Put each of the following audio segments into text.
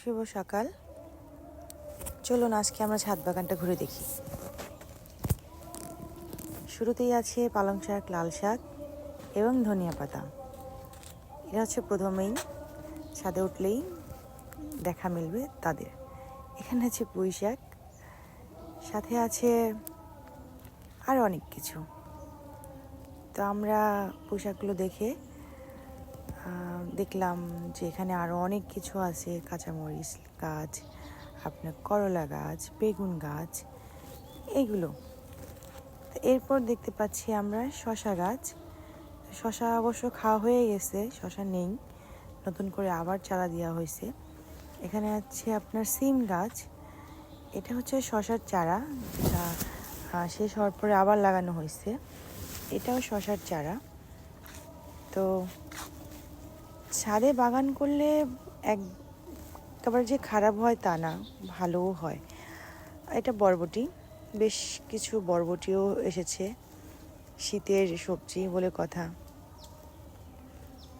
শুভ সকাল। চলুন আজকে আমরা ছাদ বাগানটা ঘুরে দেখি। শুরুতেই আছে পালং শাক, লাল শাক এবং ধনিয়া পাতা। এটা হচ্ছে প্রথমেই ছাদে উঠলেই দেখা মিলবে তাদের। এখানে আছে পুঁই শাক, সাথে আছে আর অনেক কিছু। তো আমরা পুঁই শাকগুলো দেখে দেখলাম যে এখানে আরও অনেক কিছু আছে, কাঁচামরিচ গাছ, আপনার করলা গাছ, বেগুন গাছ, এইগুলো। তো এরপর দেখতে পাচ্ছি আমরা শসা গাছ। শসা অবশ্য খাওয়া হয়ে গেছে, শসা নেই, নতুন করে আবার চারা দেওয়া হয়েছে। এখানে আছে আপনার সিম গাছ। এটা হচ্ছে শসার চারা, যেটা শেষ হওয়ার পরে আবার লাগানো হয়েছে। এটাও শসার চারা। তো ছাদে বাগান করলে একেবারে যে খারাপ হয় তা না, ভালোও হয়। এটা বরবটি, বেশ কিছু বরবটিও এসেছে, শীতের সবজি বলে কথা।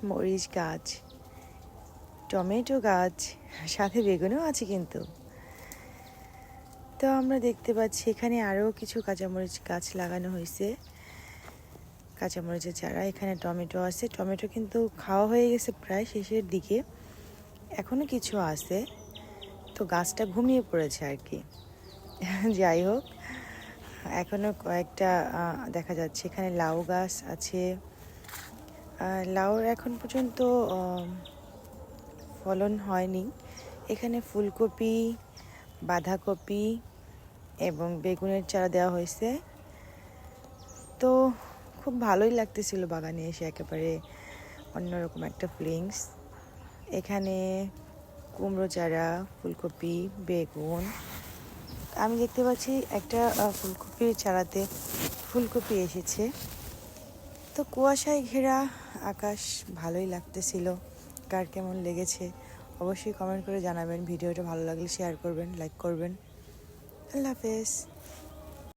মরিচ গাছ, টমেটো গাছ, সাথে বেগুনও আছে কিন্তু। তো আমরা দেখতে পাচ্ছি এখানে আরও কিছু কাঁচামরিচ গাছ লাগানো হয়েছে, কাঁচামরিচের চারা। এখানে টমেটো আছে, টমেটো কিন্তু খাওয়া হয়ে গেছে প্রায় শেষের দিকে, এখনও কিছু আছে। তো গাছটা ঘুমিয়ে পড়েছে আর কি। যাই হোক, এখনও কয়েকটা দেখা যাচ্ছে। এখানে লাউ গাছ আছে, লাউর এখন পর্যন্ত ফলন হয়নি। এখানে ফুলকপি, বাঁধাকপি এবং বেগুনের চারা দেওয়া হয়েছে। তো খুব ভালোই লাগতেছিল বাগানে এসে, একেবারে অন্যরকম একটা ফিলিংস। এখানে কুমড়ো চারা, ফুলকপি, বেগুন। আমি দেখতে পাচ্ছি একটা ফুলকপির চারাতে ফুলকপি এসেছে। তো কুয়াশায় ঘেরা আকাশ ভালোই লাগতেছিল। কার কেমন লেগেছে অবশ্যই কমেন্ট করে জানাবেন। ভিডিওটা ভালো লাগলে শেয়ার করবেন, লাইক করবেন। আল্লাহ হাফেজ।